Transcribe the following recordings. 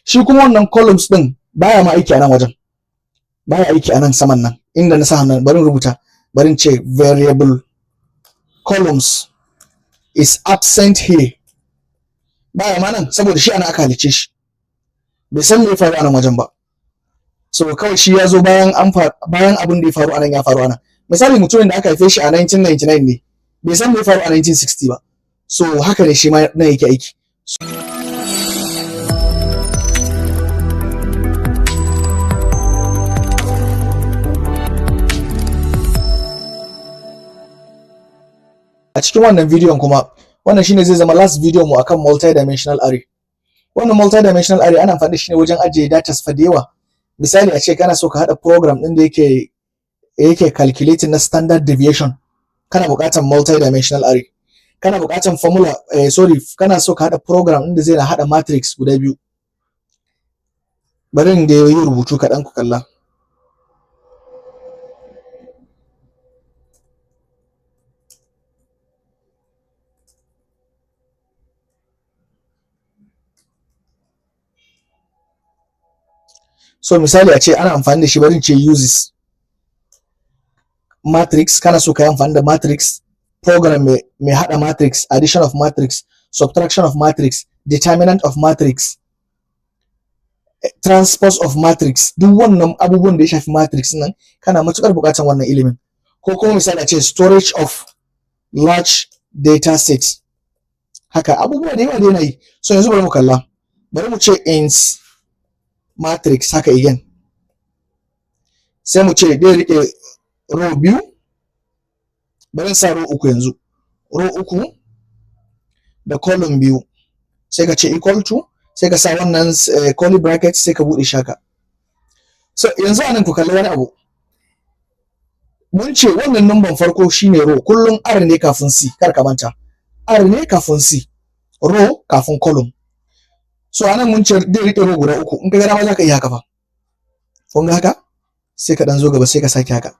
shi kuma wannan columns din baya ma aiki a nan wajen, baya aiki a nan saman nan inda na sa hannun. Bari rubuta, bari ce variable columns is absent here. Baya ma nan saboda shi ana aka halice shi, bai san me ya faru a nan wajen ba. So kawai shi ya zo bayan abin da ya faru a nan ya faru a nan. Misali mutumin da aka haife shi a 1999 ne, bai san me ya faru a 1960 ba. So haka ne shi ma nan yake aiki. A cikin wannan bidiyon kuma, wannan shine zai zama last video mu akan multi-dimensional array. Wannan multi-dimensional array ana amfani da shi ne wajen ajiye data fa da yawa. Misali a ce kana so ka hada program din da yake calculating na standard deviation, kana buƙatar multi-dimensional array. Kana buƙatar formula, kana so ka hada program din da zai hada matrix guda biyu. Bari in da yi rubutu kaɗan ku kalla. So misali a ce ana amfani da shi, bari in ce uses matrix. Kana so ka yi amfani da matrix program mai hada matrix, addition of matrix, subtraction of matrix, determinant of matrix, transpose of matrix. Duk wannan abubuwan da ya shafi matrix nan kana matukar buƙatar wannan ilimin. Ko kuma misali a ce storage of large data set. Haka abubuwa da yawa da yana yi. So yanzu bari mu kalla, bari mu ce int matrix haka again. Sai mu ce dai rike row biyu, bari sa row uku yanzu. Row uku da column biyu. Sai ka ce equal to, sai ka sa wannan curly bracket, sai ka bude shaka. So yanzu anan ku kalli wani abu. Mun ce wannan number farko shine row, kullum r ne kafin c, kar ka manta. R ne kafin c, row kafin column. So anan mun ce dai rike row guda uku. In ka ga dama za ka iya haka fa. Kun ga haka? Sai ka dan zo gaba, sai ka saki haka.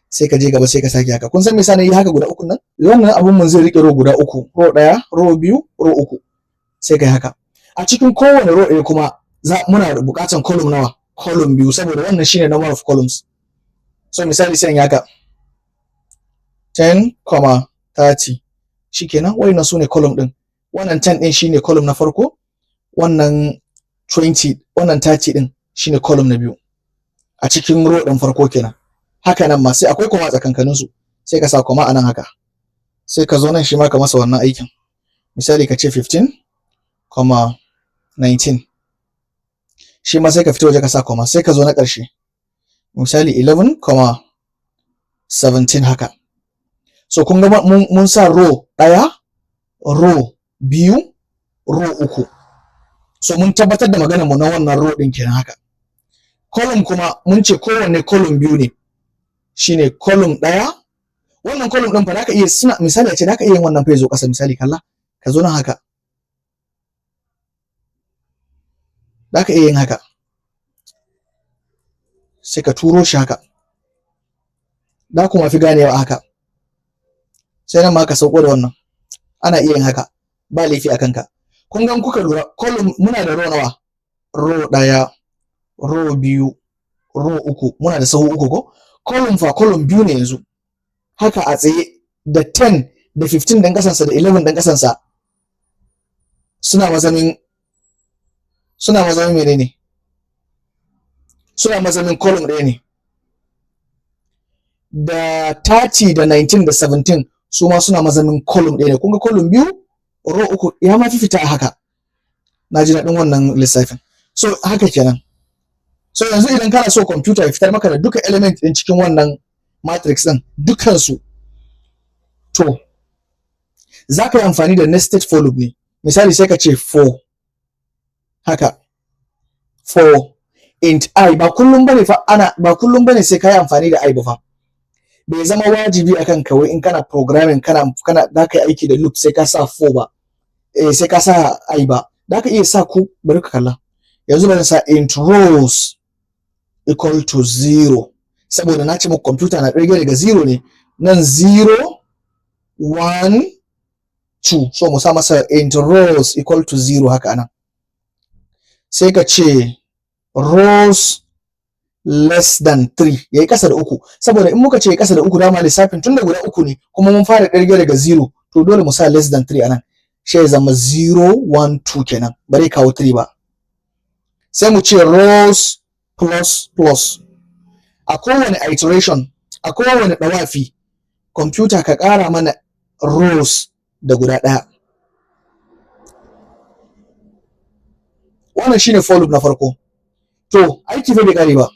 Sai ka je gaba, sai ka saki haka. Kun san me yasa na yi haka guda uku nan? Wannan abun mun zai rike row guda uku. Row ɗaya, row biyu, row uku. Sai kai haka. A cikin kowane row ɗaya kuma muna da buƙatar column nawa? Column biyu, saboda wannan shine number of columns. So misali sai in haka 10, 30. Shikenan, wayannan sune column din. Wannan 10 din shine column na farko. Wannan 20, wannan 30 din shine column na biyu a cikin row din farko kenan. Haka nan ma sai akwai kuma tsakankanin su, sai ka sa kuma anan haka. Sai ka zo nan shi ma ka masa wannan aikin. Misali ka ce 15, 19. Shi ma sai ka fito waje ka sa kuma, sai ka zo na ƙarshe. Misali 11, 17 haka. So kun ga mun sa row ɗaya, row biyu, row uku. So mun tabbatar da maganar mu na wannan row din kenan haka. Column kuma mun ce kowanne column biyu ne. Shine column ɗaya. Wannan column din fa zaka iya misali a ce zaka iya yin wannan fa zo ƙasa. Misali kalla, ka zo nan haka. Zaka iya yin haka. Sai ka turo shi haka. Da kuma fi ganewa haka. Sai nan ma ka sauko da wannan. Ana iya yin haka. Ba laifi akan ka. Kun ga kuka lura column muna da row nawa? Row ɗaya, row biyu, row uku. Muna da sahu uku ko? Column fa column biyu ne yanzu. Haka a tsaye da 10 da 15 dan kasansa da 11 dan kasansa suna mazamin menene? Suna mazamin column ɗaya ne. Da 30 da 19 da 17 su ma suna mazamin column ɗaya ne. Kun ga column biyu, row uku, ya ma fita a haka. Na ji daɗin wannan lissafin. So haka kenan. So yanzu idan kana so computer ya fitar maka da duka element ɗin cikin wannan matrix ɗin dukansu, to za ka yi amfani da nested for loop ne. Misali sai ka ce for haka, for int I. Ba kullum bane sai ka yi amfani da I ba fa. Bai zama wajibi akan kawai in kana programming kana da ka yi aiki da loop sai ka sa for ba. Sai ka sa I ba. Da ka iya sa ku, bari ka kalla. Yanzu bari sa int rows equal to 0. Saboda na ce muku computer na ɗirge daga 0 ne. Nan 0, 1, 2. So mu sa masa int rows equal to 0 haka anan. sai ka ce rows less than 3 yayi kasa da 3, saboda in muka ce kasa da 3 dama lissafin tunda guda 3 ne kuma mun fara kirge daga 0 to dole mu sa less than 3 anan, shi ya zama 0 1 2 kenan, bare kawo 3 ba. Sai mu ce rows plus plus. A kowane iteration, a kowane dawafi, computer ka ƙara mana rows da guda ɗaya. Wannan shine for loop na farko. To aiki fa bai ƙare ba,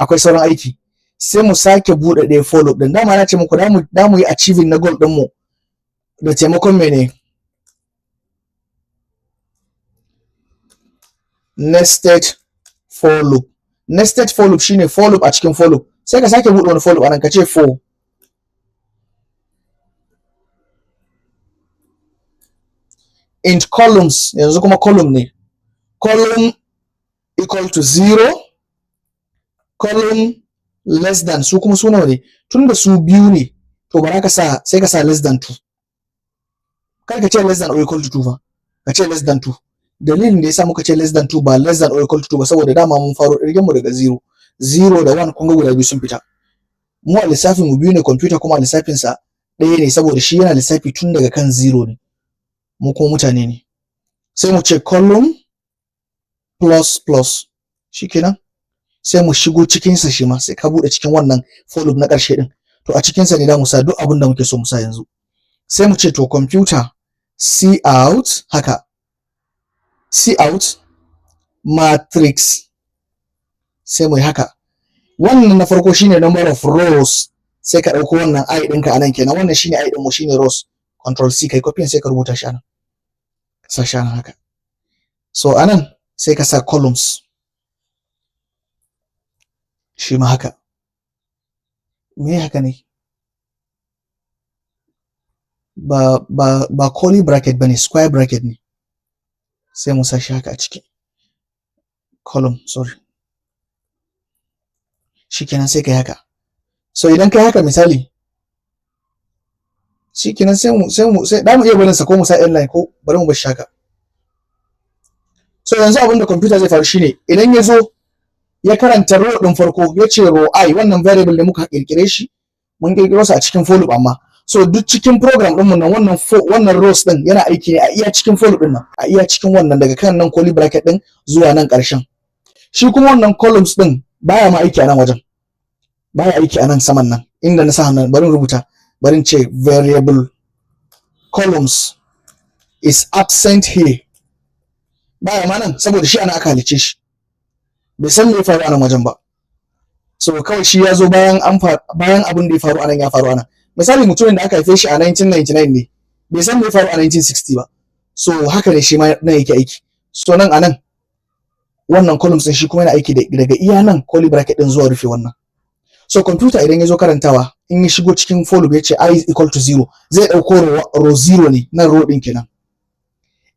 akwai sauran aiki. Sai mu sake buɗe ɗaya for loop ɗin. Dama na ce muku da mu yi achieving na goal ɗinmu da taimakon mene? Nested for loop. Nested for loop shine for loop a cikin for loop. Sai ka sake buɗe wani for loop anan ka ce for int columns, yanzu kuma column ne. Column equal to 0, column less than, su kuma su nawa ne? Tunda su biyu ne, to bara ka sa, sai ka sa less than 2. Kar ka ce less than or equal to 2 fa, ka ce less than 2. Dalilin da yasa muka ce less than 2 ba less than or equal to 2 ba, saboda dama mun faro irgen mu daga 0. 0 da 1 kun ga guda biyu sun fita. Mu a lissafin mu biyu ne, computer kuma a lissafin sa ɗaya ne, saboda shi yana lissafi tun daga kan 0 ne. Mu kuma mutane ne. Sai mu ce column plus plus, shikenan. Sai mu shigo cikin sa shi ma, sai ka bude cikin wannan for loop na ƙarshe din. To a cikin sa ne da mu sa duk abin da muke so mu sa yanzu. Sai mu ce to computer see out, haka see out matrix, sai mu yi haka. Wannan na farko shine number of rows, sai ka dauko wannan i ɗinka anan kenan. Wannan shine i ɗin mu, shine rows. Control C kai copy sai ka rubuta shi anan, sa shi anan haka. So anan sai ka sa columns, shi ma haka. Me haka ne? Ba curly bracket bane, square bracket ne. Sai mu sa shi haka a ciki. Column, sorry. Shikenan sai kai haka. So idan kai haka misali, shikenan sai da mu iya barin sa ko mu sa inline ko bari mu bar shi haka. So yanzu abin da computer zai faru shine idan ya zo ya karanta row din farko, ya ce row I, wannan variable da muka kirkire shi, mun kirkiro sa a cikin for loop amma. So duk cikin program din mu nan wannan rows din yana aiki ne a iya cikin for loop din nan, a iya cikin wannan daga kan nan curly bracket din zuwa nan ƙarshen. Shi kuma wannan columns din baya ma aiki a nan wajen. Baya aiki a nan saman nan inda na sa hannun, bari rubuta, bari ce variable columns is absent here. Baya ma nan saboda shi ana aka halice shi, bai san me ya faru a nan wajen ba. So kawai shi ya zo bayan abin da ya faru a nan ya faru a nan. Misali mutumin da aka haife shi a 1999 ne, bai san me ya faru a 1960 ba. So haka ne shi ma nan yake aiki. So nan a nan wannan columns din shi kuma yana aiki daga iya nan curly bracket din zuwa rufe wannan. So computer idan ya zo karantawa, in ya shigo cikin for loop ya ce I is equal to 0, zai dauko row 0 ne, nan row din kenan.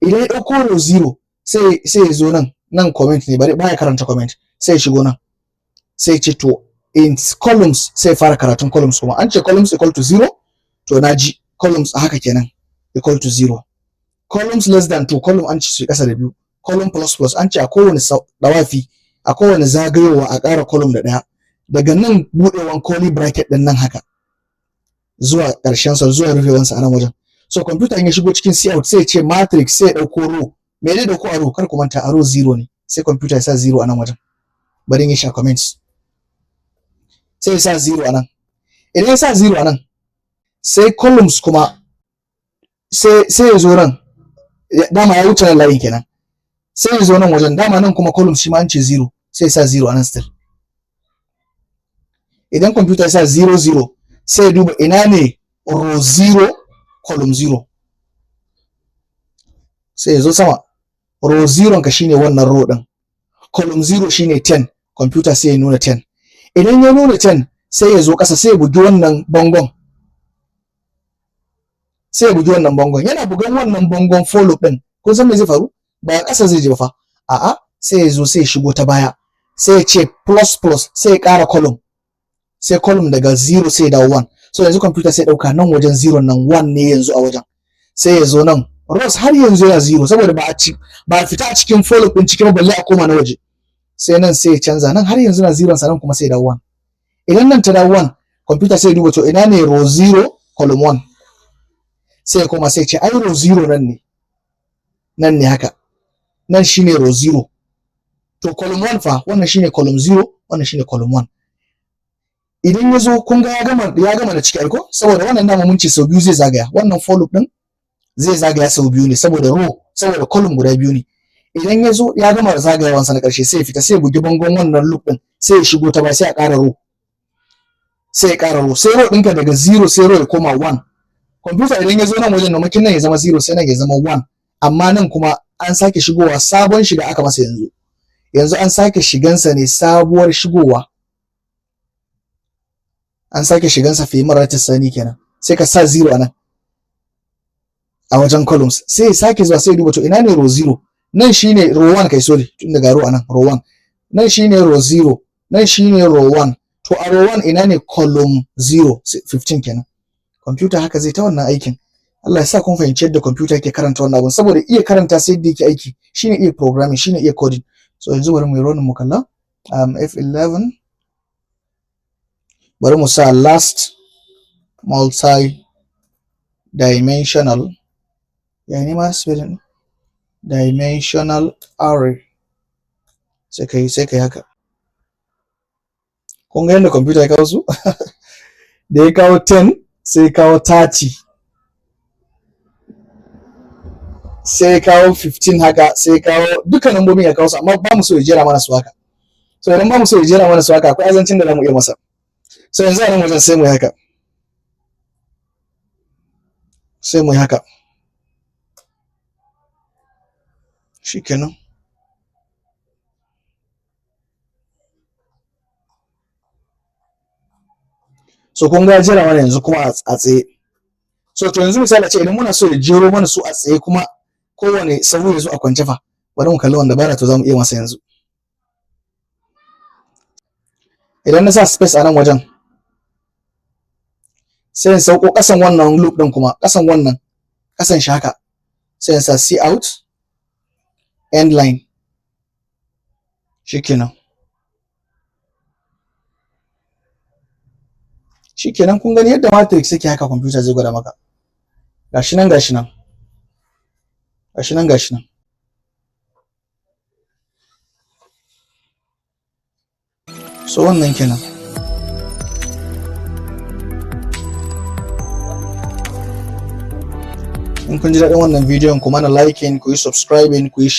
Idan ya dauko row 0, sai ya zo nan comment ne, baya karanta comment, sai ya shigo nan. Sai ce to in columns, sai fara karatun columns kuma. An ce columns equal to 0, to naji columns a haka kenan equal to 0. Columns less than 2, column an ce su kasa da 2. Column plus plus, an ce a kowane dawafi, a kowane zagayowa a ƙara column da ɗaya. Daga nan buɗewan curly bracket ɗin nan haka zuwa ƙarshen sa, zuwa rufewansa a nan wajen. So computer in ya shigo cikin cout sai ya ce matrix, sai ya ɗauko row. Me ne dauko a row? Kar ku manta a row 0 ne, sai computer ya sa 0 a nan wajen. Bari in yi sha comments. Sai ya sa 0 a nan. Idan ya sa 0 a nan, sai columns kuma sai ya zo nan, dama ya wuce nan layin kenan. Sai ya zo nan wajen, dama nan kuma columns shi ma an ce 0, sai ya sa 0 a nan still. Idan computer ya sa 0 0, sai ya duba ina ne row 0 column 0, sai ya zo sama. Row 0 ka shine wannan row din, column 0 shine 10, computer sai ya nuna 10. Idan ya nuna 10, sai ya zo ƙasa, sai ya bugi wannan bangon, sai ya bugi wannan bangon. Yana bugan wannan bangon for loop din, kun san me zai faru? Ba ƙasa zai je ba fa, a'a, sai ya zo, sai ya shigo ta baya, sai ya ce plus plus, sai ya ƙara column, sai column daga 0 sai ya dawo 1. So yanzu computer sai ya ɗauka nan wajen 0 nan 1 ne yanzu a wajen, sai ya zo nan rows har yanzu yana 0 saboda ba a fita a cikin for loop din cikin balle a koma na waje. Sai nan sai ya canza, nan har yanzu na 0 sanan kuma sai da 1. Idan nan ta da 1, computer sai duba to ina ne row 0 column 1, sai kuma sai ce ai row 0 nan ne haka, nan shine row 0. To column 1 fa, wannan shine column 0, wannan shine column 1. Idan ya zo kun ga ya gama da ciki aiko, saboda wannan dama mun ce sau biyu zai zagaya, wannan for loop din zai zagaya sau biyu ne saboda column guda biyu ne. Idan ya zo ya gama zagayawansa na ƙarshe sai ya fita, sai ya bugi bangon wannan loop din, sai ya shigo ta ba, sai ya ƙara row, sai row ɗinka daga 0 sai row ya koma 1. Computer idan ya zo nan wajen mamakin nan ya zama 0 sai nan ya zama 1, amma nan kuma an sake shigowa sabon shiga aka masa yanzu an sake shigansa ne sabuwar shigowa, an sake shigansa fi maratin sani kenan. Sai ka sa 0 anan a wajen columns, sai ya sake zuwa sai ya duba to ina ne row 0, nan shine row 1 kai, sorry tun daga row anan row 1, nan shine row 0, nan shine row 1. To a row 1 ina ne column 0, 15 kenan. Computer haka zai ta wannan aikin. Allah ya sa kun fahimci yadda computer yake karanta wannan abun, saboda iya karanta sai yadda yake aiki shine iya programming, shine iya coding. So yanzu bari mu yi running mu kalla F11, bari mu sa last multi-dimensional, yani ma spelling dimensional array, sai kai haka. Kun ga yadda computer ya kawo su da ya kawo 10 sai kawo 30 sai kawo 15 haka, sai kawo duka nambobin ya kawo su, amma ba mu so ya jera mana su haka. So idan ba mu so ya jera mana su haka, akwai azancin da zamu iya masa. So yanzu a nan wajen sai mu yi haka, shikenan. So kun ga jera mana yanzu kuma a tsaye. So to yanzu misali ce idan muna so ya jero mana su a tsaye kuma kowane sahu ya zo a kwance fa, bari mu kalli wanda bara to zamu iya masa yanzu. Idan na sa space a nan wajen, sai in sauko kasan wannan loop din kuma, kasan shi haka, sai in sa cout end line, shikenan kun gani yadda matrix yake haka computer zai gwada maka. Gashi nan so wannan kenan. In kun ji daɗin wannan bidiyon ku mana liking, ku yi subscribing, ku yi